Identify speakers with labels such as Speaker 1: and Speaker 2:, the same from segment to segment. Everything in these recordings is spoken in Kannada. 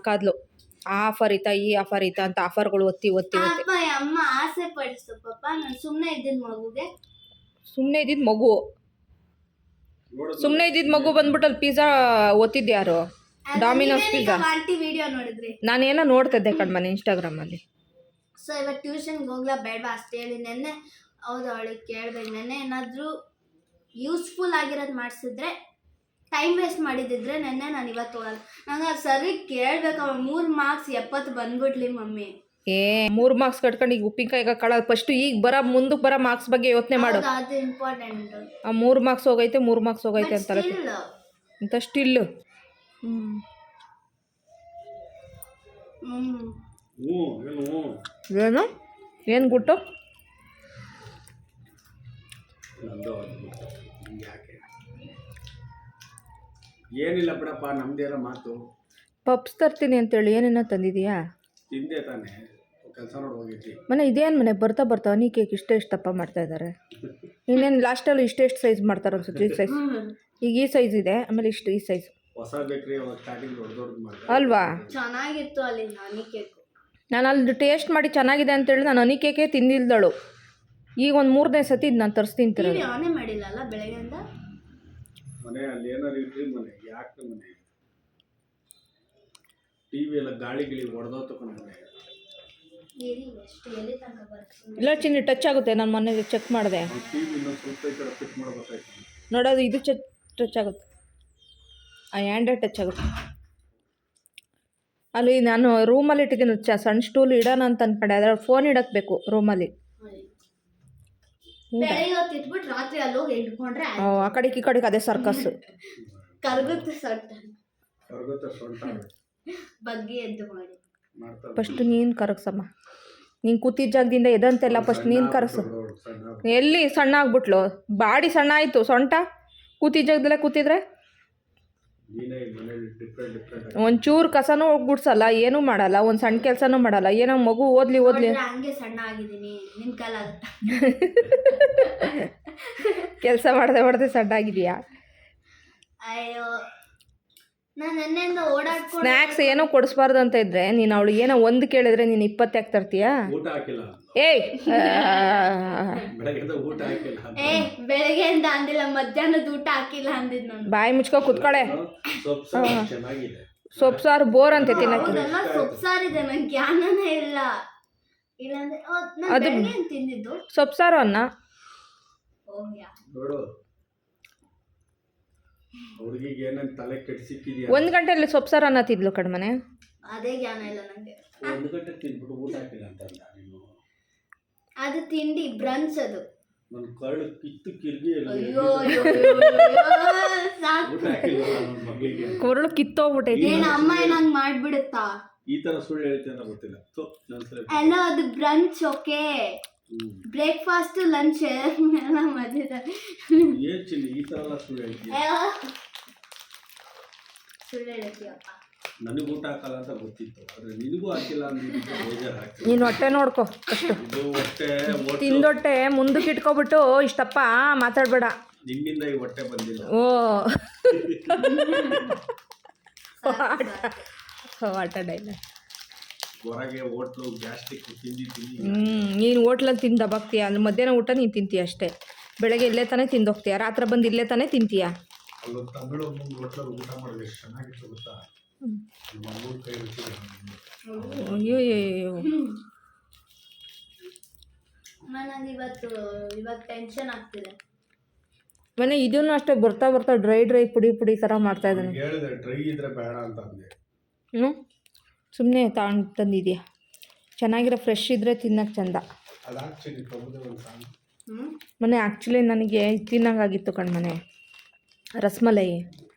Speaker 1: ಸಾಕಾದ್ಲು. ಆ ಆಫರ್ ಐತಾ ಈ ಆಫರ್ ಐತಾ ಅಂತ ಆಫರ್ಗಳು ಒತ್ತಿ ಒತ್ತಿ ಒತ್ತಿ
Speaker 2: ಅಪ್ಪ ಅಮ್ಮ ಆಸೆ ಪಡಿಸ್ತು ಪಾಪ. ನಾನು ಸುಮ್ಮನೆ ಇದ್ದಿದ್ದು ಮಗುಗೆ.
Speaker 1: ಸುಮ್ಮನೆ ಇದ್ದಿದ್ದು ಮಗು ಸುಮ್ಮನೆ ಇದ್ದಿದ್ದು ಮಗು ಬಂದ್ಬಿಟ್ಟು ಅಲ್ಲಿ ಪಿಜ್ಜಾ ಒತ್ತಿದ್ದು ಯಾರು? Domino's pizza.
Speaker 2: ಆಂಟಿ ವಿಡಿಯೋ ನೋಡಿದ್ರಿ?
Speaker 1: ನಾನೇನೋ ನೋಡ್ತಿದ್ದೆ ಕಣ್ಮನೆ ಇನ್ಸ್ಟಾಗ್ರಾಮಲ್ಲಿ.
Speaker 2: ಸೊ ಇವತ್ತು ಟ್ಯೂಷನ್ಗೆ ಹೋಗ್ಲಾ ಬೇಡವಾ ಅಷ್ಟೇ ಹೇಳಿ ನೆನ್ನೆ. ಹೌದು ಅವಳಿಗೆ ಕೇಳ್ಬೇಕು. ನೆನ್ನೆ ಏನಾದರೂ ಯೂಸ್ಫುಲ್ ಆಗಿರೋದು ಮಾಡಿಸಿದ್ರೆ, ಟೈಮ್ ವೇಸ್ಟ್ ಮಾಡಿದ್ದಿದ್ರೆ ನೆನ್ನೆ ನಾನು ಇವತ್ತು ಹೋಗಲ್ಲ. ನಂಗೆ ಸರಿ ಕೇಳ್ಬೇಕು. ಅವ್ಳು 3 ಮಾರ್ಕ್ಸ್ 70 ಬಂದ್ಬಿಡ್ಲಿ ಮಮ್ಮಿ.
Speaker 1: 3 ಮಾರ್ಕ್ಸ್ ಕಟ್ಕೊಂಡು ಈಗ ಉಪ್ಪಿನಕಾಯಿಗ ಕಳ ಫಸ್ಟ್ ಈಗ ಮುಂದಕ್ಕೆ ಬರೋ ಮಾರ್ಕ್ಸ್ ಬಗ್ಗೆ ಯೋಚನೆ ಮಾಡು.
Speaker 2: ಅದು ಇಂಪಾರ್ಟೆಂಟ್.
Speaker 1: ಆ 3 ಮಾರ್ಕ್ಸ್ ಹೋಗೈತೆ 3 ಮಾರ್ಕ್ಸ್ ಹೋಗೈತೆ ಅಂತಾರೆ ಅಂತ ಸ್ಟಿಲ್. ಏನು ಏನು ಗುಟ್ಟು?
Speaker 3: ಏನಿಲ್ಲ ಬಿಡಪ್ಪ, ನಮ್ದೇನೋ ಮಾತು.
Speaker 1: ಪಪ್ಸ್ ತರ್ತೀನಿ ಅಂತೇಳಿ ಏನೇನೋ ತಂದಿದೀಯಾ?
Speaker 3: ತಿಂದೆ ತಾನೆ, ಕೆಲಸ ನೋಡಿ ಹೋಗಿದ್ವಿ.
Speaker 1: ಮನೆ ಇದೇನು ಮನೆ ಬರ್ತಾ ಬರ್ತಾ ಹನಿ ಕೇಕ್ ಇಷ್ಟೆಷ್ಟು ಮಾಡ್ತಾ ಇದ್ದಾರೆ. ಇನ್ನೇನು ಲಾಸ್ಟಲ್ಲಿ ಇಷ್ಟೆಷ್ಟು ಸೈಜ್ ಮಾಡ್ತಾರೆ ಅನ್ಸುತ್ತೆ. ಈ ಸೈಜ್ ಈಗ ಈ ಸೈಜ್ ಇದೆ, ಆಮೇಲೆ ಇಷ್ಟು ಈ ಸೈಜ್.
Speaker 3: ಹೊಸ ಬೇಕ್ರಿ ಸ್ಟಾರ್ಟಿಂಗ್ ದೊಡ್ಡ ಮಾಡಿದ್ರು
Speaker 1: ಅಲ್ವಾ?
Speaker 2: ಚೆನ್ನಾಗಿತ್ತು ಅಲ್ಲಿ ಹನಿ ಕೇಕ್.
Speaker 1: ನಾನು ಅಲ್ಲಿ ಟೇಸ್ಟ್ ಮಾಡಿ ಚೆನ್ನಾಗಿದೆ ಅಂತೇಳಿ ನಾನು ಹನಿ ಕೇಕೇ ತಿಂದಿಲ್ದಳು. ಈಗ ಒಂದು 3ನೇ ಸತಿ ನಾನು ತರಿಸ್ತೀನಿ ತಿಂತಿರೋದು.
Speaker 2: ಆನೇ ಮಾಡಿಲ್ಲಲ್ಲ ಬೆಳಗ್ಗೆಯಿಂದ
Speaker 3: ಮನೆ. ಅಲ್ಲಿ ಏನಾರು ಇರ್ಲಿ ಮನೆ, ಯಾಕೆ ಮನೆ ಟಿವಿ ಎಲ್ಲ ಗಾಳಿ ಗಿಳಿ ಹೊಡೆದೋತು ಮನೆ.
Speaker 1: ಇಲ್ಲ ಚಿನ್ನಿ ಟಚ್ ಆಗುತ್ತೆ. ನಾನು ಮೊನ್ನೆ ಚೆಕ್ ಮಾಡಿದೆ.
Speaker 3: ಟಿವಿ ಇನ್ನೊಂದು ಸ್ವಲ್ಪ ಈ ಕಡೆ ಫಿಟ್ ಮಾಡಬೇಕಾಯ್ತು.
Speaker 1: ನೋಡೋದು ಇದು ಟಚ್ ಆಗುತ್ತೆ, ಆ ಹ್ಯಾಂಡೇ ಟಚ್ ಆಗುತ್ತೆ. ಅಲ್ಲಿ ನಾನು ರೂಮಲ್ಲಿ ಇಟ್ಟಿದ್ದೀನಿ ಸಣ್ಣ ಸ್ಟೂಲ್ ಇಡೋಣ ಅಂತ ಅಂದ್ಕೊಂಡೆ. ಅದ್ರಲ್ಲಿ ಫೋನ್ ಇಡಕ್ಕೆ ಬೇಕು ರೂಮಲ್ಲಿ.
Speaker 2: ರಾತ್ರಿ ಅಲ್ಲಿ ಹೋಗಿ ಇಟ್ಕೊಂಡ್ರೆ
Speaker 1: ಆ ಕಡೆಗೆ ಈ ಕಡೆಗೆ ಅದೇ ಸರ್ಕಸ್.
Speaker 2: ಕರ್ಗುತ್ತೆ
Speaker 3: ಸೊಂಟ
Speaker 2: ಬಗ್ಗೆ ಎದ್ದು ಮಾಡಿ.
Speaker 1: ಫಸ್ಟ್ ನೀನು ಕರಗ್ಸಮ್ಮ. ನೀನು ಕೂತಿದ್ದ ಜಾಗದಿಂದ ಎದಂತೆಲ್ಲ ಫಸ್ಟ್ ನೀನು ಕರಗ್ಸು. ಎಲ್ಲಿ ಸಣ್ಣ ಆಗ್ಬಿಟ್ಲು? ಬಾಡಿ ಸಣ್ಣ ಆಯಿತು, ಸೊಂಟ ಕೂತಿದ್ದ ಜಾಗದಲ್ಲೇ ಕೂತಿದ್ರೆ ಒಂಚೂರು ಕಸನೂ ಗುಡ್ಸಲ್ಲ, ಏನೂ ಮಾಡಲ್ಲ, ಒಂದು ಸಣ್ಣ ಕೆಲಸನೂ ಮಾಡಲ್ಲ. ಏನೋ ಮಗು ಓದ್ಲಿ
Speaker 2: ಹಂಗೆ ಸಣ್ಣ ಆಗಿದ್ದೀನಿ. ನಿನ್ನ ಕಾಲ
Speaker 1: ಕೆಲಸ ಮಾಡದೆ ಸಣ್ಣ ಆಗಿದೆಯಾ?
Speaker 2: ಅಯ್ಯೋ, ನಾನು ನೆನ್ನೆಯಿಂದ ಓಡಾಡ್ಕೊಂಡು
Speaker 1: ಸ್ನ್ಯಾಕ್ಸ್ ಏನೋ ಕೊಡಿಸ್ಬಾರ್ದು ಅಂತ ಇದ್ರೆ ನೀನು ಅವಳು ಏನೋ ಒಂದು ಕೇಳಿದ್ರೆ ನೀನು 20 ಯಾಕೆ ತರ್ತೀಯಾ?
Speaker 3: ಊಟ ಹಾಕಿಲ್ಲ.
Speaker 1: ಏಯ್
Speaker 3: ಊಟ ಹಾಕಿಲ್ಲ.
Speaker 2: ಬೆಳಗ್ಗೆಯಿಂದ ಅಂದಿಲ್ಲ, ಮಧ್ಯಾಹ್ನದ ಊಟ ಹಾಕಿಲ್ಲ ಅಂದಿದ್ದು ನಾನು.
Speaker 1: ಬಾಯಿ ಮುಚ್ಕೋ ಕುತ್ಕೊಳೆ.
Speaker 3: ಚೆನ್ನಾಗಿದೆ.
Speaker 1: ಸೊಪ್ಪು ಸಾರು ಬೋರ್ ಅಂತ ತಿನ್ನಕ್ಕೆ.
Speaker 2: ಸೊಪ್ಪು ಸಾರಿದೆ, ನಂಗೆ ಜ್ಞಾನನೇ ಇಲ್ಲ. ಇಲ್ಲಾಂದ್ರೆ ಅದು ತಿಂದಿದ್ದು
Speaker 1: ಸೊಪ್ಪು ಸಾರು ಅನ್ನ.
Speaker 3: ನೋಡು ಹುಡುಗಿಗೆ ಏನಂತ ತಲೆ ಕೆಡಿಸಿಕ್ಕಿದ್ಯಾ?
Speaker 1: 1 ಗಂಟೆಯಲ್ಲಿ ಸೊಪ್ಪು ಸಾರು ಅನ್ನ ತಿದ್ಲು ಕಣ್ಮನೆ.
Speaker 2: ಅದೇ ಜ್ಞಾನ ಇಲ್ಲ ನನಗೆ.
Speaker 3: 1 ಗಂಟೆ ತಿಂದ್ಬಿಟ್ಟು ಊಟ ಹಾಕಿಲ್ಲ ಅಂತ ನೀನು.
Speaker 2: ಅದು ತಿಂಡಿ ಬ್ರಂಚ್. ಅದು
Speaker 3: ನನ್ನ ಕಳ್ಳು ಕಿತ್ತು ಕಿರ್ಗಿ.
Speaker 2: ಅಯ್ಯೋ
Speaker 3: ಊಟ ಹಾಕಿಲ್ಲ ನನ್ನ ಮಗಳಿಗೆ.
Speaker 1: ಕೊರಳು ಕಿತ್ತೋಗ್ಬಿಟ್ಟೈತಿ.
Speaker 2: ಏನ್ ಅಮ್ಮ ಏನಂಗ್ ಮಾಡ್ಬಿಡುತ್ತಾ?
Speaker 3: ಈ ತರ ಸುಳ್ಳು ಹೇಳ್ತೇನೆ ಗೊತ್ತಿಲ್ಲ.
Speaker 2: ಅಲ್ಲ ಅದು ಬ್ರಂಚ್. ಓಕೆ, ಬ್ರೇಕ್ಫಾಸ್ಟ್ ಲಂಚ್ ಎಲ್ಲ ಮಧ್ಯದಲ್ಲಿ
Speaker 3: ಏನ್ ಚಿನ್ನಿ ಈ ತರ ಎಲ್ಲ ಸುಳ್ಳು ಹೇಳ್ತೀಯ?
Speaker 2: ಸುಳ್ಳು ಹೇಳ್ತೀಯಪ್ಪ.
Speaker 3: ನನಗೆ ಊಟ ಹಾಕಲ್ಲ ಅಂತ ಗೊತ್ತಿತ್ತು, ಆದ್ರೆ ನಿನಗೂ ಹಾಕಿಲ್ಲ ಅಂದ್ರೆ ಬೇಜಾರು ಆಗ್ತದೆ.
Speaker 1: ನೀನು ಹೊಟ್ಟೆ ನೋಡ್ಕೊ ಅಷ್ಟು.
Speaker 3: ಇದು ಹೊಟ್ಟೆ
Speaker 1: ತಿಂದೊಟ್ಟೆ ಮುಂದಕ್ಕೆ ಇಟ್ಕೊಬಿಟ್ಟು ಇಷ್ಟಪ್ಪ ಮಾತಾಡ್ಬೇಡ.
Speaker 3: ನಿನ್ನಿಂದ ಈ ಹೊಟ್ಟೆ ಬಂದಿಲ್ಲ.
Speaker 1: ಓ ಆಟ ಡೈಲ.
Speaker 3: ಹೊರಗೆ ಹೋಟ್ಲು ಗ್ಯಾಸ್ಟ್ರಿಕ್ ತಿಂದಿದ್ದೀನಿ.
Speaker 1: ನೀನು ಹೋಟ್ಲಲ್ಲಿ ತಿಂದು ದಬಾಕ್ತೀಯ. ಅಂದ್ರೆ ಮಧ್ಯಾಹ್ನ ಊಟ ನೀನು ತಿಂತೀಯ ಅಷ್ಟೇ. ಬೆಳಗ್ಗೆ ಇಲ್ಲೇ ತಾನೇ ತಿಂದೋಗ್ತೀಯ, ರಾತ್ರಿ ಬಂದು ಇಲ್ಲೇ ತಾನೇ ತಿಂತೀಯ.
Speaker 3: ಅಲ್ಲೊಂದು ತಮಿಳು ಹೋಟ್ಲಲ್ಲಿ ಊಟ ಮಾಡಿದ್ರೆ ಎಷ್ಟು ಚೆನ್ನಾಗಿತ್ತು ಗೊತ್ತಾ? ನಮ್ಮ ಕೈ ರುಚಿ.
Speaker 1: ಅಯ್ಯೋ ಅಯ್ಯೋ,
Speaker 2: ನನಗೆ ಇವತ್ತು ಟೆನ್ಷನ್ ಆಗ್ತಿದೆ.
Speaker 1: ಮನೆ ಇದನ್ನು ಅಷ್ಟೇ ಬರ್ತಾ ಬರ್ತಾ ಡ್ರೈ ಪುಡಿ ಥರ ಮಾಡ್ತಾ ಇದ್ದಾನೆ.
Speaker 3: ಹೇಳಿದೆ ಡ್ರೈ ಇದ್ರೆ ಬೇಡ ಅಂತ ಅಂದೆ.
Speaker 1: ಸುಮ್ಮನೆ ತಂದಿದ್ಯಾ? ಚೆನ್ನಾಗಿರೋ ಫ್ರೆಶ್ ಇದ್ದರೆ ತಿನ್ನಕ್ಕೆ ಚಂದ. ಮನೆ ಆ್ಯಕ್ಚುಲಿ ನನಗೆ ತಿನ್ನಂಗಾಗಿತ್ತು ಕಣ್ಮನೆ ರಸಮಲೈ.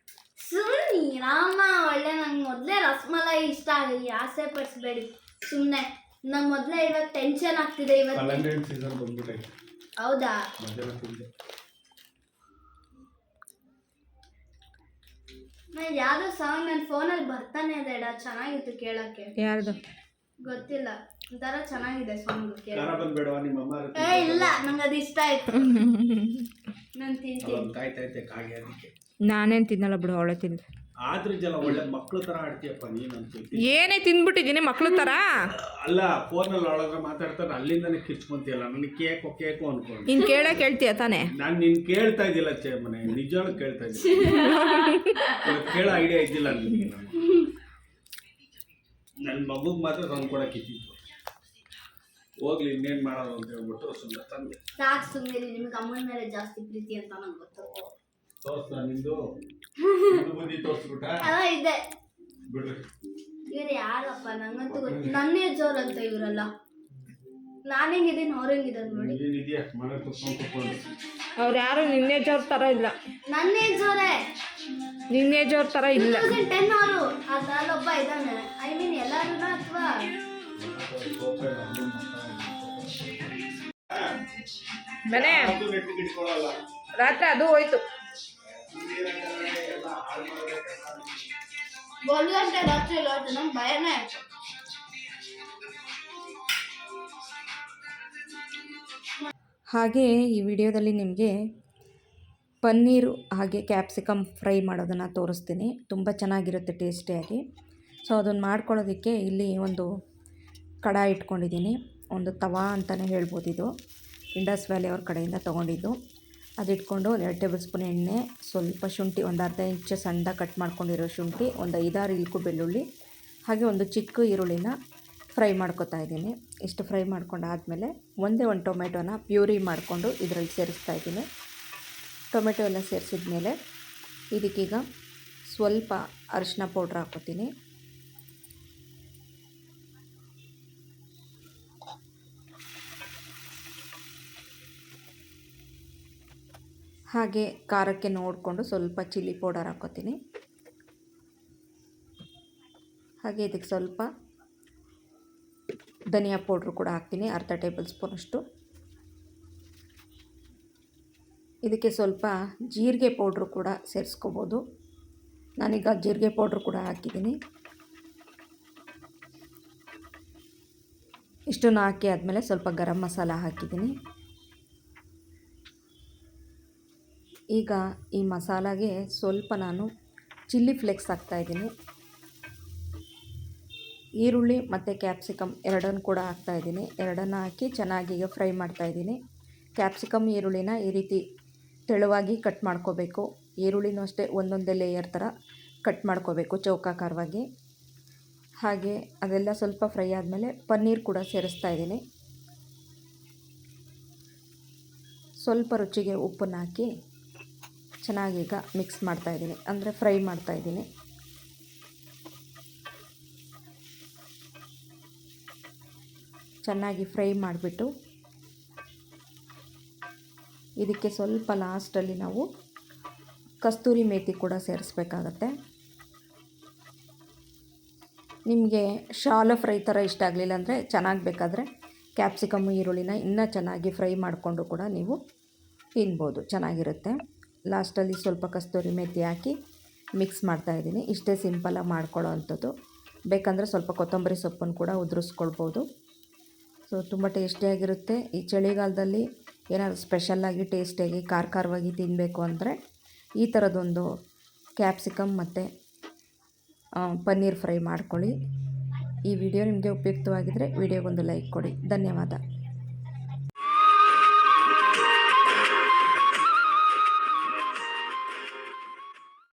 Speaker 2: ಸುಮ್ಮನೆ ರಾಮ, ಒಳ್ಳೆ ನಂಗೆ ಮೊದಲೇ ರಸಮಲೈ ಇಷ್ಟ ಆಗಲಿ. ಆಸೆ ಪಡಿಸ್ಬೇಡಿ ಸುಮ್ಮನೆ. ನಂಗೆ ಮೊದಲೇ ಇವಾಗ ಟೆನ್ಷನ್ ಆಗ್ತಿದೆ. ಇವತ್ತು ಹೌದಾ? ನಾನು ಯಾವುದೋ ಸಾಂಗ್ ನನ್ನ ಫೋನಲ್ಲಿ ಬರ್ತಾನೆ ಇದೆ. ಚೆನ್ನಾಗಿತ್ತು ಕೇಳೋಕ್ಕೆ.
Speaker 1: ಯಾರ್ದು
Speaker 2: ಗೊತ್ತಿಲ್ಲ, ಒಂಥರ ಚೆನ್ನಾಗಿದೆ ಸಾಂಗ್
Speaker 3: ಕೇಳೋಕ್ಕೆ.
Speaker 2: ಇಲ್ಲ, ನಂಗೆ ಅದು ಇಷ್ಟ ಆಯ್ತು. ನಾನು ತಿಂತೀನಿ.
Speaker 1: ನಾನೇನು ತಿನ್ನಲ್ಲ ಬಿಡು, ಅವಳೆ ತಿಂದು.
Speaker 3: ಆದ್ರೆ ಜಲ ಒಳ್ಳೆ ಮಕ್ಳು ತರ ಆಡ್ತೀಯಪ್ಪ ನೀನು ಅಂತ.
Speaker 1: ಏನೇ ತಿಂದ್ಬಿಟ್ಟಿದ್ದೀನಿ ಮಕ್ಳು ಥರ.
Speaker 3: ಅಲ್ಲ ಫೋನಲ್ಲಿ ಒಳಗೆ ಮಾತಾಡ್ತಾರೆ ಅಲ್ಲಿಂದನೇ ಕಿರ್ಚ್ಕೊಂತೀಯಲ್ಲ, ನನಗೆ ಕೇಕು ಕೇಕು ಅನ್ಕೊಂಡು.
Speaker 1: ನೀನು ಕೇಳ್ತೀಯ ತಾನೇ?
Speaker 3: ನಾನು ನಿನ್ ಕೇಳ್ತಾ ಇದ್ದಿಲ್ಲ ಮನೆ, ನಿಜವಾಗ್ಲೂ ಕೇಳ್ತಾ ಇದ್ದಿಲ್ಲ. ಕೇಳೋ ಐಡಿಯಾ ಇದ್ದಿಲ್ಲ ನನಗೆ. ನನ್ನ ಮಗುಗೆ ಮಾತ್ರ ತಂದ್ಕೊಡಕ್ಕಿತ್ತು. ಹೋಗ್ಲಿ ಇನ್ನೇನು ಮಾಡೋದು ಅಂತ ಹೇಳ್ಬಿಟ್ಟು ಸುಮ್ಮನೆ ತಂದೆ.
Speaker 2: ಸಾಕು ಸುಮ್ಮನೆ, ನಿಮ್ಗೆ ಅಮ್ಮನ ಮೇಲೆ ಜಾಸ್ತಿ ಪ್ರೀತಿ ಅಂತ ನಂಗೆ ಗೊತ್ತು.
Speaker 3: ತೋರ್ಸ ನಿಂದು ಬುದ್ಧಿ ತೋರಿಸ್ಬಿಟ್ಟ
Speaker 2: ಅಲ್ಲ ಇದೆ
Speaker 3: ಬಿಡ್ರಿ.
Speaker 2: ಇವ್ರು ಯಾರಪ್ಪ ನಂಗಂತೂ ಗೊತ್ತು. ನನ್ನ ಏಜೋರ್ ಅಂತ ಇವರಲ್ಲ. ನಾನು ಹೆಂಗಿದ್ದೀನಿ ಅವ್ರು ಹೆಂಗಿದ್ದಾರೆ ನೋಡಿ.
Speaker 3: ಏನಿದೆಯಾ ಮನೆ ಕುತ್ಕೊಂಡು
Speaker 1: ಅವ್ರು ಯಾರು ನಿನ್ನೇಜವ್ರ ಥರ ಇಲ್ಲ.
Speaker 2: ನನ್ನ ಏಜೋರೇ,
Speaker 1: ನಿನ್ನೇಜವ್ರ ಥರ ಇಲ್ಲ.
Speaker 2: 2010 ಅವರು. ಅದ್ರಲ್ಲೊಬ್ಬ ಇದ್ದಾನೆ. ಐ ಮೀನ್ ಎಲ್ಲರೂ ಅಥವಾ
Speaker 1: ಮನೆ ರಾತ್ರಿ ಅದು ಹೋಯ್ತು.
Speaker 2: 1 ಗಂಟೆ ರಾತ್ರಿ ಹೋಯ್ತು. ನಂಗೆ ಭಯನೇ ಆಯ್ತು.
Speaker 1: ಹಾಗೆ ಈ ವಿಡಿಯೋದಲ್ಲಿ ನಿಮಗೆ ಪನ್ನೀರು ಹಾಗೆ ಕ್ಯಾಪ್ಸಿಕಮ್ ಫ್ರೈ ಮಾಡೋದನ್ನು ತೋರಿಸ್ತೀನಿ. ತುಂಬ ಚೆನ್ನಾಗಿರುತ್ತೆ ಟೇಸ್ಟಿಯಾಗಿ. ಸೊ ಅದನ್ನು ಮಾಡ್ಕೊಳ್ಳೋದಕ್ಕೆ ಇಲ್ಲಿ ಒಂದು ಕಡಾಯಿ ಇಟ್ಕೊಂಡಿದ್ದೀನಿ. ಒಂದು ತವಾ ಅಂತಲೇ ಹೇಳ್ಬೋದು. ಇದು ಇಂಡಸ್ ವ್ಯಾಲಿ ಅವ್ರ ಕಡೆಯಿಂದ ತೊಗೊಂಡಿದ್ದು. ಅದಿಟ್ಕೊಂಡು 2 ಟೇಬಲ್ ಸ್ಪೂನ್ ಎಣ್ಣೆ, ಸ್ವಲ್ಪ ಶುಂಠಿ, ಒಂದು ಅರ್ಧ ಇಂಚು ಸಣ್ಣ ಕಟ್ ಮಾಡ್ಕೊಂಡಿರೋ ಶುಂಠಿ, ಒಂದು 5-6 ಇಲ್ಕು ಬೆಳ್ಳುಳ್ಳಿ, ಹಾಗೆ ಒಂದು ಚಿಕ್ಕ ಈರುಳ್ಳಿನ ಫ್ರೈ ಮಾಡ್ಕೊತಾ ಇದ್ದೀನಿ. ಇಷ್ಟು ಫ್ರೈ ಮಾಡ್ಕೊಂಡಾದಮೇಲೆ ಒಂದೇ ಒಂದು ಟೊಮೆಟೊನ ಪ್ಯೂರಿ ಮಾಡಿಕೊಂಡು ಇದರಲ್ಲಿ ಸೇರಿಸ್ತಾ ಇದ್ದೀನಿ. ಟೊಮೆಟೊ ಎಲ್ಲ ಸೇರಿಸಿದ ಮೇಲೆ ಇದಕ್ಕೀಗ ಸ್ವಲ್ಪ ಅರಿಶಿನ ಪೌಡ್ರ್ ಹಾಕ್ಕೊತೀನಿ. ಹಾಗೆ ಖಾರಕ್ಕೆ ನೋಡಿಕೊಂಡು ಸ್ವಲ್ಪ ಚಿಲ್ಲಿ ಪೌಡರ್ ಹಾಕ್ಕೊತೀನಿ. ಹಾಗೆ ಇದಕ್ಕೆ ಸ್ವಲ್ಪ ಧನಿಯಾ ಪೌಡ್ರು ಕೂಡ ಹಾಕ್ತೀನಿ, ಅರ್ಧ ಟೇಬಲ್ ಸ್ಪೂನಷ್ಟು. ಇದಕ್ಕೆ ಸ್ವಲ್ಪ ಜೀರಿಗೆ ಪೌಡ್ರು ಕೂಡ ಸೇರಿಸ್ಕೋಬೋದು. ನಾನೀಗ ಜೀರಿಗೆ ಪೌಡ್ರು ಕೂಡ ಹಾಕಿದ್ದೀನಿ. ಇಷ್ಟನ್ನು ಹಾಕಿ ಆದಮೇಲೆ ಸ್ವಲ್ಪ ಗರಂ ಮಸಾಲ ಹಾಕಿದ್ದೀನಿ. ಈಗ ಈ ಮಸಾಲಾಗೆ ಸ್ವಲ್ಪ ನಾನು ಚಿಲ್ಲಿ ಫ್ಲೇಕ್ಸ್ ಹಾಕ್ತಾಯಿದ್ದೀನಿ. ಈರುಳ್ಳಿ ಮತ್ತು ಕ್ಯಾಪ್ಸಿಕಮ್ ಎರಡನ್ನು ಕೂಡ ಹಾಕ್ತಾಯಿದ್ದೀನಿ. ಎರಡನ್ನು ಹಾಕಿ ಚೆನ್ನಾಗಿ ಈಗ ಫ್ರೈ ಮಾಡ್ತಾಯಿದ್ದೀನಿ. ಕ್ಯಾಪ್ಸಿಕಮ್ ಈರುಳ್ಳಿನ ಈ ರೀತಿ ತೆಳುವಾಗಿ ಕಟ್ ಮಾಡ್ಕೋಬೇಕು. ಈರುಳ್ಳಿನೂ ಅಷ್ಟೇ ಒಂದೊಂದೇ ಲೇಯರ್ ಥರ ಕಟ್ ಮಾಡ್ಕೋಬೇಕು ಚೌಕಾಕಾರವಾಗಿ. ಹಾಗೆ ಅದೆಲ್ಲ ಸ್ವಲ್ಪ ಫ್ರೈ ಆದಮೇಲೆ ಪನ್ನೀರ್ ಕೂಡ ಸೇರಿಸ್ತಾ ಇದ್ದೀನಿ. ಸ್ವಲ್ಪ ರುಚಿಗೆ ಉಪ್ಪನ್ನು ಹಾಕಿ ಚೆನ್ನಾಗೀಗ ಮಿಕ್ಸ್ ಮಾಡ್ತಾಯಿದ್ದೀನಿ, ಅಂದರೆ ಫ್ರೈ ಮಾಡ್ತಾಯಿದ್ದೀನಿ. ಚೆನ್ನಾಗಿ ಫ್ರೈ ಮಾಡಿಬಿಟ್ಟು ಇದಕ್ಕೆ ಸ್ವಲ್ಪ ಲಾಸ್ಟಲ್ಲಿ ನಾವು ಕಸ್ತೂರಿ ಮೇಥಿ ಕೂಡ ಸೇರಿಸ್ಬೇಕಾಗತ್ತೆ. ನಿಮಗೆ ಶಾಲೋ ಫ್ರೈ ಥರ ಇಷ್ಟ ಆಗಲಿಲ್ಲ ಅಂದರೆ ಚೆನ್ನಾಗಿ ಬೇಕಾದರೆ ಕ್ಯಾಪ್ಸಿಕಮ್ಮು ಈರುಳ್ಳಿನ ಇನ್ನೂ ಚೆನ್ನಾಗಿ ಫ್ರೈ ಮಾಡಿಕೊಂಡು ಕೂಡ ನೀವು ತಿನ್ಬೋದು, ಚೆನ್ನಾಗಿರುತ್ತೆ. ಲಾಸ್ಟಲ್ಲಿ ಸ್ವಲ್ಪ ಕಸ್ತೂರಿ ಮೇಥಿ ಹಾಕಿ ಮಿಕ್ಸ್ ಮಾಡ್ತಾಯಿದ್ದೀನಿ. ಇಷ್ಟೇ ಸಿಂಪಲಾಗಿ ಮಾಡ್ಕೊಳ್ಳೋ ಅಂಥದ್ದು. ಬೇಕಂದರೆ ಸ್ವಲ್ಪ ಕೊತ್ತಂಬರಿ ಸೊಪ್ಪನ್ನು ಕೂಡ ಉದುರಿಸ್ಕೊಳ್ಬೋದು. ಸೊ ತುಂಬ ಟೇಸ್ಟಿಯಾಗಿರುತ್ತೆ. ಈ ಚಳಿಗಾಲದಲ್ಲಿ ಏನಾದರೂ ಸ್ಪೆಷಲ್ಲಾಗಿ ಟೇಸ್ಟಿಯಾಗಿ ಖಾರವಾಗಿ ತಿನ್ನಬೇಕು ಅಂದರೆ ಈ ಥರದೊಂದು ಕ್ಯಾಪ್ಸಿಕಮ್ ಮತ್ತು ಪನ್ನೀರ್ ಫ್ರೈ ಮಾಡ್ಕೊಳ್ಳಿ. ಈ ವಿಡಿಯೋ ನಿಮಗೆ ಉಪಯುಕ್ತವಾಗಿದ್ದರೆ ವಿಡಿಯೋಗೊಂದು ಲೈಕ್ ಕೊಡಿ. ಧನ್ಯವಾದ.